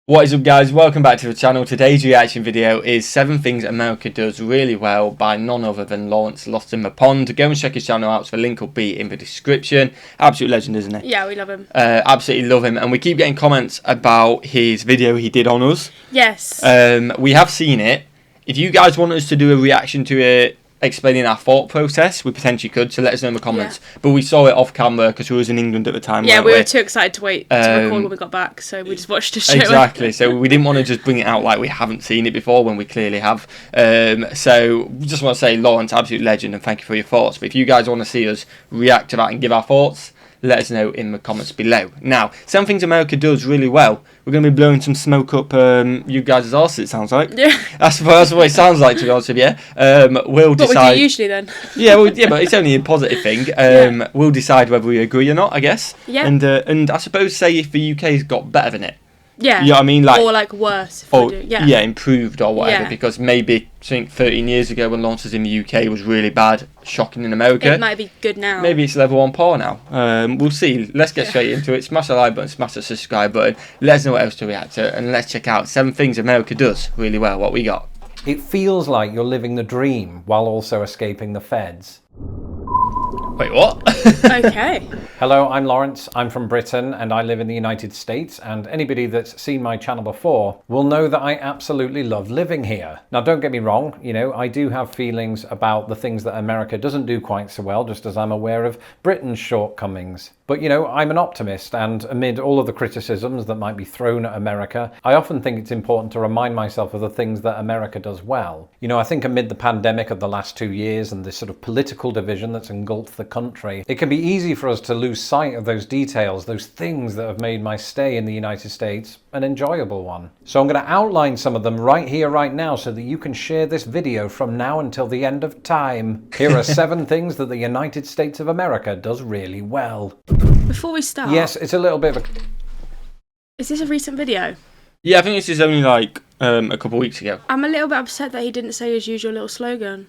What is up, guys? Welcome back to the channel. Today's reaction video is 7 Things America Does Really Well by none other than Lawrence Lost in the Pond. Go and check his channel out. The link will be in the description. Absolute legend, isn't he? Yeah, we love him. Absolutely love him. And we keep getting comments about his video he did on us. Yes. We have seen it. If you guys want us to do a reaction to it, explaining our thought process, we potentially could, so let us know in the comments. Yeah. But we saw it off camera because we was in England at the time. Yeah, we were too excited to wait to record when we got back, so we just watched it straight exactly. So we didn't want to just bring it out like we haven't seen it before when we clearly have. So we just want to say, Lawrence, absolute legend, and thank you for your thoughts. But if you guys want to see us react to that and give our thoughts, let us know in the comments below. Now, 7 Things America Does Really Well. We're going to be blowing some smoke up you guys' arse, it sounds like. Yeah. That's what it sounds like, to be honest with you. We'll decide. What we do usually then. Yeah, but it's only a positive thing. We'll decide whether we agree or not, I guess. Yeah. And I suppose say if the UK's got better than it. Yeah. You know what I mean? Or like worse. If we do. Yeah, improved or whatever. Yeah. Because maybe, I think 13 years ago when Lawrence was in the UK was really bad, shocking in America. It might be good now. Maybe it's level 1 par now. We'll see. Let's get straight into it. Smash the like button, smash the subscribe button. Let us know what else to react to. And let's check out 7 Things America Does Really Well. What we got? It feels like you're living the dream while also escaping the feds. Wait, what? Okay. Hello, I'm Lawrence. I'm from Britain and I live in the United States, and anybody that's seen my channel before will know that I absolutely love living here. Now, don't get me wrong, I do have feelings about the things that America doesn't do quite so well, just as I'm aware of Britain's shortcomings. But, I'm an optimist, and amid all of the criticisms that might be thrown at America, I often think it's important to remind myself of the things that America does well. I think amid the pandemic of the last 2 years and this sort of political division that's engulfed the country, it can be easy for us to lose sight of those details, those things that have made my stay in the United States an enjoyable one. So I'm going to outline some of them right here, right now, so that you can share this video from now until the end of time. Here are 7 things that the United States of America does really well. Before we start... Yes, it's a little bit of a... Is this a recent video? Yeah, I think this is only like a couple of weeks ago. I'm a little bit upset that he didn't say his usual little slogan.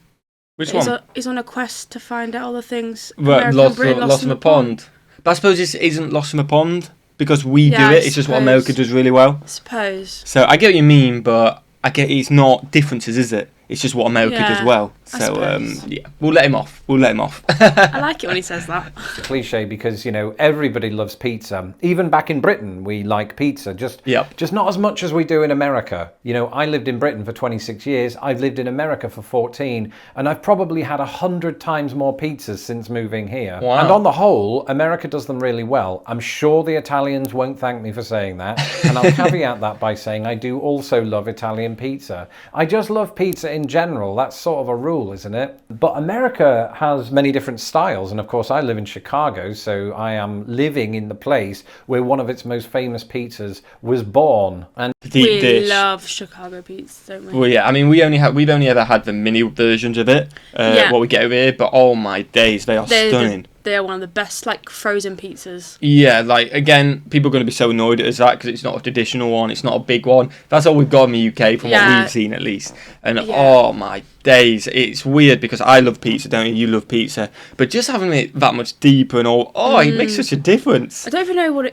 Which one? He's on a quest to find out all the things Lost in the pond. But I suppose this isn't Lost in the Pond because we do it. It's just what America does really well. I suppose. So I get what you mean, but I get it's not differences, is it? It's just what America does well. So yeah, we'll let him off. I like it when he says that. It's a cliche because everybody loves pizza. Even back in Britain, we like pizza. Just not as much as we do in America. I lived in Britain for 26 years. I've lived in America for 14, and I've probably had 100 times more pizzas since moving here. Wow. And on the whole, America does them really well. I'm sure the Italians won't thank me for saying that, and I'll caveat that by saying I do also love Italian pizza. I just love pizza in general. That's sort of a rule, isn't it? But America has many different styles, and of course I live in Chicago, so I am living in the place where one of its most famous pizzas was born. And we love Chicago pizza, don't we? Well, yeah, I mean we've only ever had the mini versions of it, what we get over here, but oh my days, they are stunning. They are one of the best, frozen pizzas. Yeah, again, people are going to be so annoyed at us that because it's not a traditional one, it's not a big one. That's all we've got in the UK from what we've seen, at least. And oh my days, it's weird because I love pizza, don't you? You love pizza, but just having it that much deeper and all, it makes such a difference. I don't even know what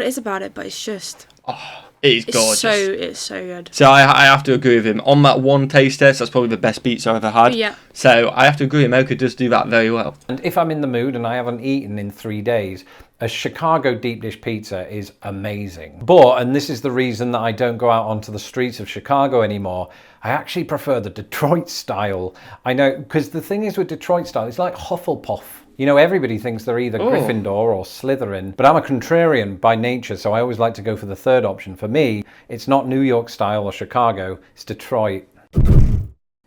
it is about it, but it's just. It is gorgeous. It's so good. So I have to agree with him. On that one taste test, that's probably the best pizza I've ever had. Yeah. So I have to agree, America does do that very well. And if I'm in the mood and I haven't eaten in 3 days, a Chicago deep dish pizza is amazing. But, and this is the reason that I don't go out onto the streets of Chicago anymore, I actually prefer the Detroit style. I know, because the thing is with Detroit style, it's like Hufflepuff. Everybody thinks they're either Gryffindor or Slytherin, but I'm a contrarian by nature, so I always like to go for the third option. For me, it's not New York style or Chicago, it's Detroit.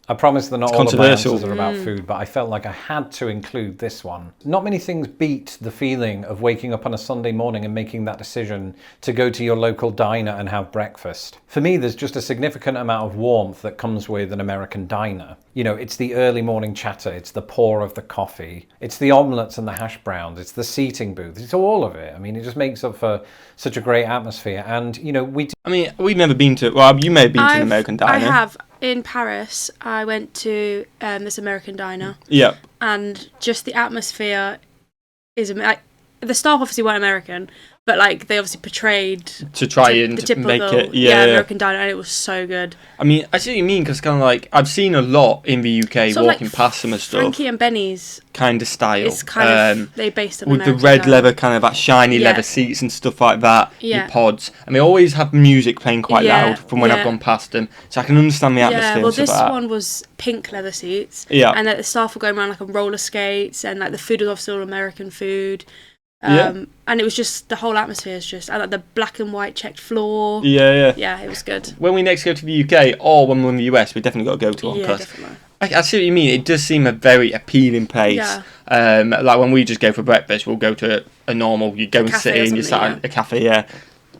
I promise that not all of my answers are about food, but I felt like I had to include this one. Not many things beat the feeling of waking up on a Sunday morning and making that decision to go to your local diner and have breakfast. For me, there's just a significant amount of warmth that comes with an American diner. It's the early morning chatter, it's the pour of the coffee, it's the omelettes and the hash browns, it's the seating booth, it's all of it. I mean, it just makes up for such a great atmosphere. And, we've never been to, you may have been to an American diner. I have. In Paris, I went to this American diner. Yep. And just the atmosphere is the staff obviously weren't American, But like they obviously portrayed to try and the typical, make it, American diner, and it was so good. I mean, I see what you mean, because kind of like I've seen a lot in the UK Sort of walking like past some of stuff. Frankie and Benny's kind of style. It's kind of they based on with American the red style. leather, kind of that shiny leather seats and stuff like that. Your pods, and they always have music playing quite loud from when I've gone past them, so I can understand the atmosphere. Yeah, well, and stuff this like that. one was pink leather seats. Yeah, and like, the staff were going around like on roller skates, and like the food was obviously all American food. And it was just the whole atmosphere is just like the black and white checked floor. Yeah, it was good. When we next go to the UK or when we're in the US, we definitely got to go to one. Yeah, definitely. I see what you mean. It does seem a very appealing place. Yeah. Like when we just go for breakfast, we'll go to a normal. You go and sit in, you sat in a cafe,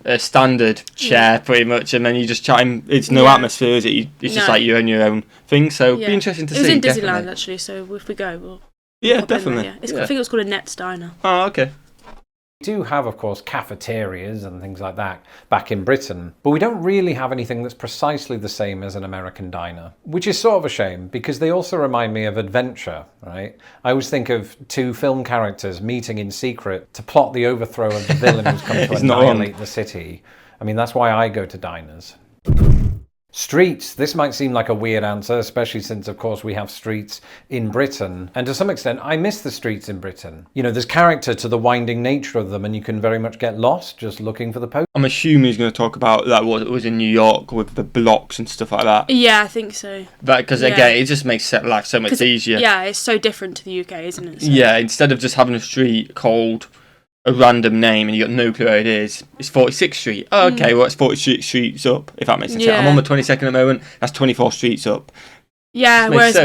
a standard chair pretty much, and then you just chat. It's no atmosphere, is it? It's just like you're on your own thing. So it'd be interesting to see. It was in Disneyland actually, so if we go, we'll. Definitely. I think it was called a Net's Diner. Oh, okay. We do have, of course, cafeterias and things like that back in Britain, but we don't really have anything that's precisely the same as an American diner, which is sort of a shame because they also remind me of adventure, right? I always think of two film characters meeting in secret to plot the overthrow of the villain who's come to annihilate the city. I mean, that's why I go to diners. Streets. This might seem like a weird answer, especially since, of course, we have streets in Britain. And to some extent, I miss the streets in Britain. You know, there's character to the winding nature of them, and you can very much get lost just looking for the post. I'm assuming he's going to talk about like what was in New York with the blocks and stuff like that. Yeah, I think so. Because again, it just makes life so much easier. Yeah, it's so different to the UK, isn't it? So. Yeah, instead of just having a street called a random name and you got no clue where it is, it's 46th Street. Oh, okay, well, it's 46 streets up, if that makes sense. I'm on the 22nd at the moment, that's 24 streets up. Yeah, whereas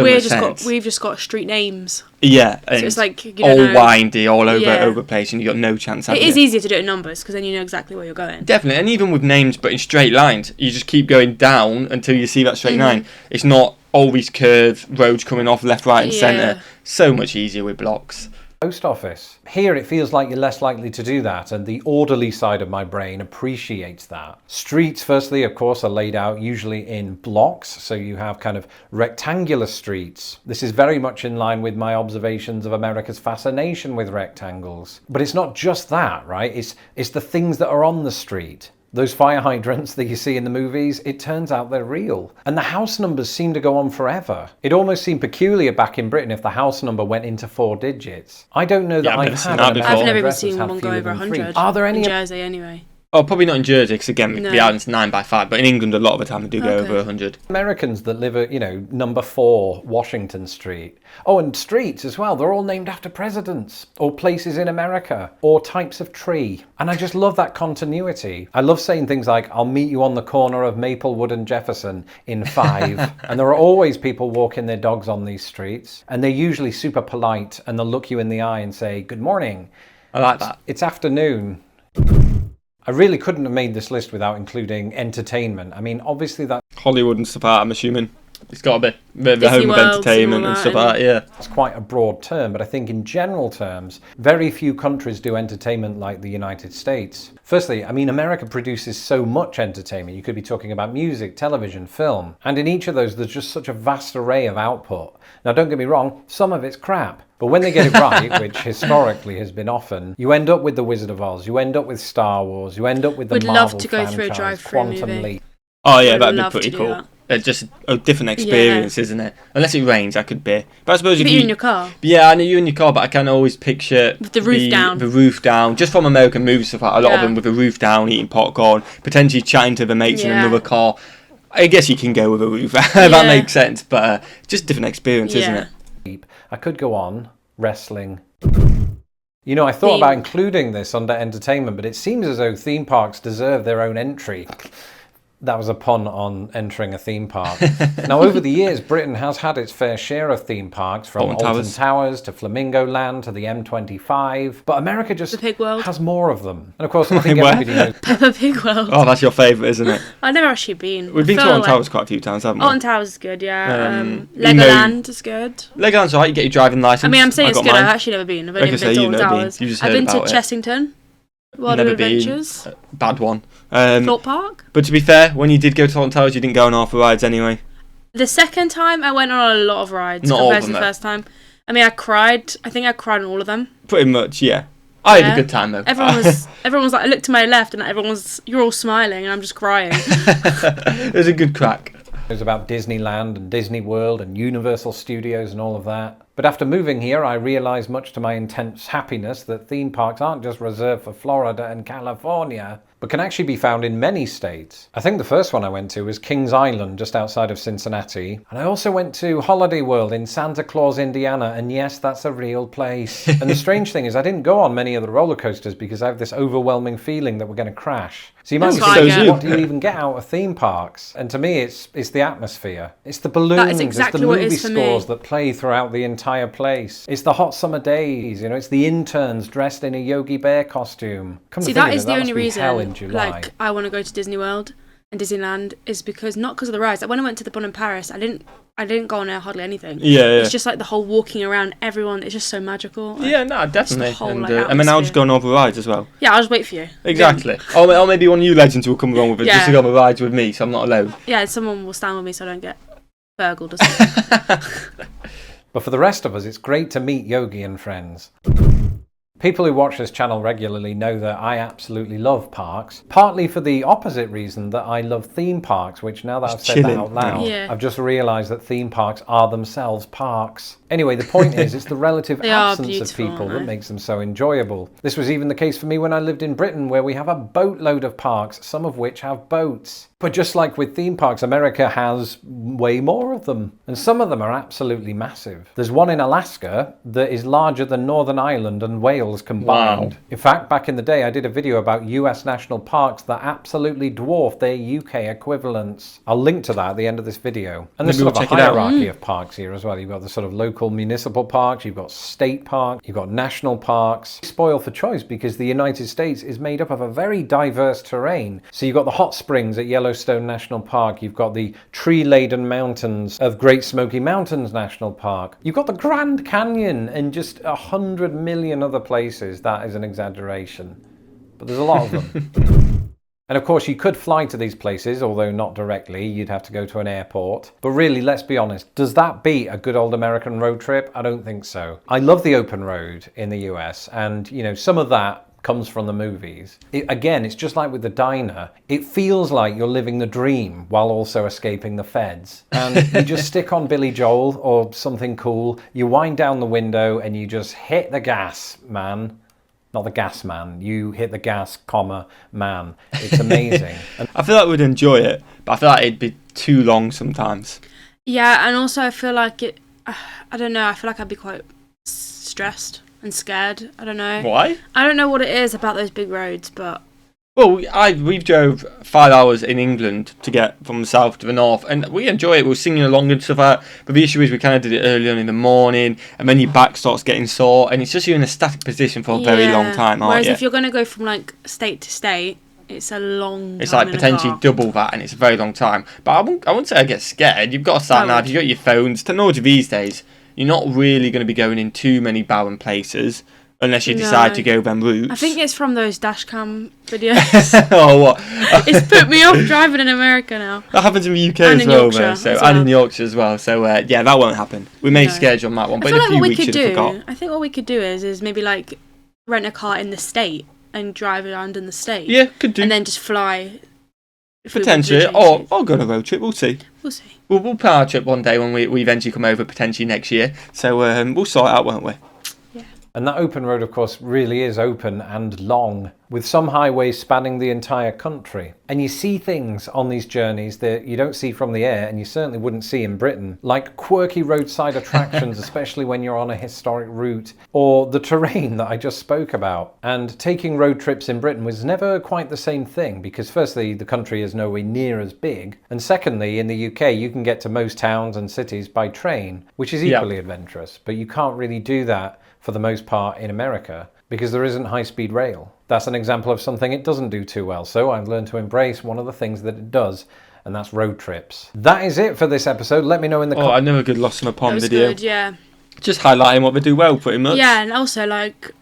we've just got street names. Yeah, and so it's like windy, all over the place, and you got no chance. It is easier to do it in numbers because then you know exactly where you're going. Definitely, and even with names, but in straight lines, you just keep going down until you see that straight line. It's not always curved roads coming off left, right, and centre. So much easier with blocks. Post office. Here it feels like you're less likely to do that, and the orderly side of my brain appreciates that. Streets, firstly, of course, are laid out usually in blocks, so you have kind of rectangular streets. This is very much in line with my observations of America's fascination with rectangles. But it's not just that, right? It's the things that are on the street. Those fire hydrants that you see in the movies, it turns out they're real. And the house numbers seem to go on forever. It almost seemed peculiar back in Britain if the house number went into 4 digits. I don't know that I've never even seen one go over 100. Are there any in Jersey anyway? Oh, probably not in Jersey, because again, the island's 9 by 5, but in England a lot of the time they do go over 100. Americans that live at, number 4 Washington Street. Oh, and streets as well, they're all named after presidents, or places in America, or types of tree. And I just love that continuity. I love saying things like, I'll meet you on the corner of Maplewood and Jefferson in 5. And there are always people walking their dogs on these streets, and they're usually super polite, and they'll look you in the eye and say, good morning. I like that. It's afternoon. I really couldn't have made this list without including entertainment. I mean, obviously that... Hollywood and stuff like that, I'm assuming. It's got to be the home of entertainment and stuff like that, yeah. It's quite a broad term, but I think in general terms, very few countries do entertainment like the United States. Firstly, I mean, America produces so much entertainment. You could be talking about music, television, film. And in each of those, there's just such a vast array of output. Now, don't get me wrong, some of it's crap. But when they get it right, which historically has been often, you end up with The Wizard of Oz, you end up with Star Wars, you end up with the Marvel love to go franchise, through a drive-through Quantum movie. Leap. Oh yeah, that'd be pretty cool. It's just a different experience, isn't it? Unless it rains, I could be. But I suppose if you in your car. Yeah, I know you in your car, but I can always picture with the roof down. The roof down, just from American movies stuff. A lot of them with the roof down, eating popcorn, potentially chatting to the mates in another car. I guess you can go with a roof. That makes sense, but just a different experience, isn't it? I could go on. Wrestling. I thought about including this under entertainment, but it seems as though theme parks deserve their own entry. That was a pun on entering a theme park. Now, over the years, Britain has had its fair share of theme parks, from Alton Towers to Flamingo Land to the M25, but America just has more of them. And of course, I think everybody knows Peppa Pig World. Oh, that's your favourite, isn't it? I've never actually been. We've been to Alton Towers quite a few times, haven't we? Alton Towers is good, yeah. Legoland is good. Legoland's alright, you get your driving licence. I mean, I'm saying it's good, I've actually never been. I've only been to Alton Towers. I've been to Chessington. World of Adventures. Bad one. Thought Park. But to be fair, when you did go to Alton Towers, you didn't go on half the rides anyway. The second time, I went on a lot of rides compared to the first time. I mean, I cried. I think I cried on all of them. Pretty much, yeah. I had a good time though. Everyone was like, I looked to my left and you're all smiling and I'm just crying. It was a good crack. It was about Disneyland and Disney World and Universal Studios and all of that. But after moving here, I realised, much to my intense happiness, that theme parks aren't just reserved for Florida and California, but can actually be found in many states. I think the first one I went to was Kings Island, just outside of Cincinnati. And I also went to Holiday World in Santa Claus, Indiana, and yes, that's a real place. And the strange thing is I didn't go on many of the roller coasters because I have this overwhelming feeling that we're going to crash. So you might be thinking, what do you even get out of theme parks? And to me, it's the atmosphere. It's the balloons, it's the movie scores that play throughout the entire place. It's the hot summer days, it's the interns dressed in a Yogi Bear costume. See, that is the only reason like I want to go to Disney World and Disneyland is because not because of the rides. Like when I went to the one in Paris, I didn't go on there hardly anything. Yeah. It's just like the whole walking around, everyone. It's just so magical. Yeah, no, definitely. Whole, and like, then I'll just go on all the rides as well. Yeah, I'll just wait for you. Exactly. Or maybe one of you legends will come along with us just to go on the rides with me, so I'm not alone. Yeah, someone will stand with me so I don't get burgled or something. But for the rest of us, it's great to meet Yogi and friends. People who watch this channel regularly know that I absolutely love parks, partly for the opposite reason that I love theme parks, which now that I've said that out loud, I've just realised that theme parks are themselves parks. Anyway, the point is, it's the relative absence of people that makes them so enjoyable. This was even the case for me when I lived in Britain, where we have a boatload of parks, some of which have boats. But just like with theme parks, America has way more of them. And some of them are absolutely massive. There's one in Alaska that is larger than Northern Ireland and Wales combined. Wow. In fact, back in the day, I did a video about US national parks that absolutely dwarf their UK equivalents. I'll link to that at the end of this video. And there's sort of a hierarchy of parks here as well. You've got the sort of local municipal parks, you've got state parks, you've got national parks. Spoil for choice because the United States is made up of a very diverse terrain. So you've got the hot springs at Yellowstone National Park, you've got the tree-laden mountains of Great Smoky Mountains National Park, you've got the Grand Canyon and just 100 million other places. That is an exaggeration, but there's a lot of them. And of course you could fly to these places, although not directly, you'd have to go to an airport. But really, let's be honest, does that beat a good old American road trip? I don't think so. I love the open road in the US, and some of that comes from the movies. Again, it's just like with the diner. It feels like you're living the dream while also escaping the feds. And you just stick on Billy Joel or something cool, you wind down the window and you just hit the gas, man. Not the gas man, you hit the gas, man. It's amazing. I feel like we'd enjoy it, but I feel like it'd be too long sometimes. Yeah, and also I feel like I don't know, I feel like I'd be quite stressed and scared. I don't know. Why? I don't know what it is about those big roads, but... Well, we've drove 5 hours in England to get from the south to the north, and we enjoy it. We're singing along and stuff like that. But the issue is we kind of did it early on in the morning, and then your back starts getting sore, and it's just you're in a static position for a very long time, aren't you? Whereas if you're going to go from like state to state, it's a long It's time like potentially double that, and it's a very long time. But I wouldn't say I get scared. You've got a sat nav, you've got your phones. Technology these days, you're not really going to be going in too many barren places. Unless you decide to go them routes. I think it's from those dashcam videos. Oh, what? It's put me off driving in America now. That happens in the UK and as well, though. And in Yorkshire as well. So, yeah, that won't happen. We may schedule on that one, but in a few weeks you'd have forgot. I think what we could do is maybe like rent a car in the state and drive around in the state. Yeah, could do. And then just fly. Potentially. Or go on a road trip. We'll see. We'll see. We'll plan our trip one day when we eventually come over, potentially next year. So we'll sort it out, won't we? And that open road, of course, really is open and long, with some highways spanning the entire country. And you see things on these journeys that you don't see from the air, and you certainly wouldn't see in Britain, like quirky roadside attractions, especially when you're on a historic route, or the terrain that I just spoke about. And taking road trips in Britain was never quite the same thing, because firstly, the country is nowhere near as big, and secondly, in the UK, you can get to most towns and cities by train, which is equally adventurous, but you can't really do that for the most part in America, because there isn't high-speed rail. That's an example of something it doesn't do too well, so I've learned to embrace one of the things that it does, and that's road trips. That is it for this episode. Let me know in the comments. I know a good Lost on a Pond video. Good, yeah. Just highlighting what they do well, pretty much. Yeah, and also, like,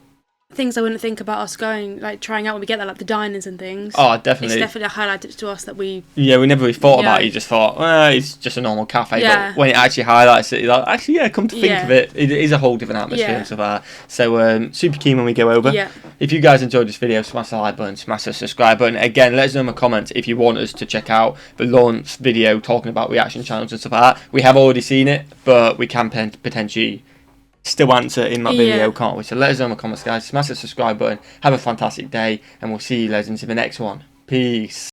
things I wouldn't think about us going, like trying out when we get there, like the diners and things. Oh, definitely. It's definitely highlighted to us that we... Yeah, we never really thought about it. You just thought, it's just a normal cafe. Yeah. But when it actually highlights it, you're like, actually, come to think of it, it is a whole different atmosphere and stuff like that. So, super keen when we go over. Yeah. If you guys enjoyed this video, smash the like button, smash the subscribe button. Again, let us know in the comments if you want us to check out the launch video talking about reaction channels and stuff like that. We have already seen it, but we can potentially still answer in my video, can't we? So let us know in the comments, guys. Smash the subscribe button. Have a fantastic day, and we'll see you legends in the next one. Peace.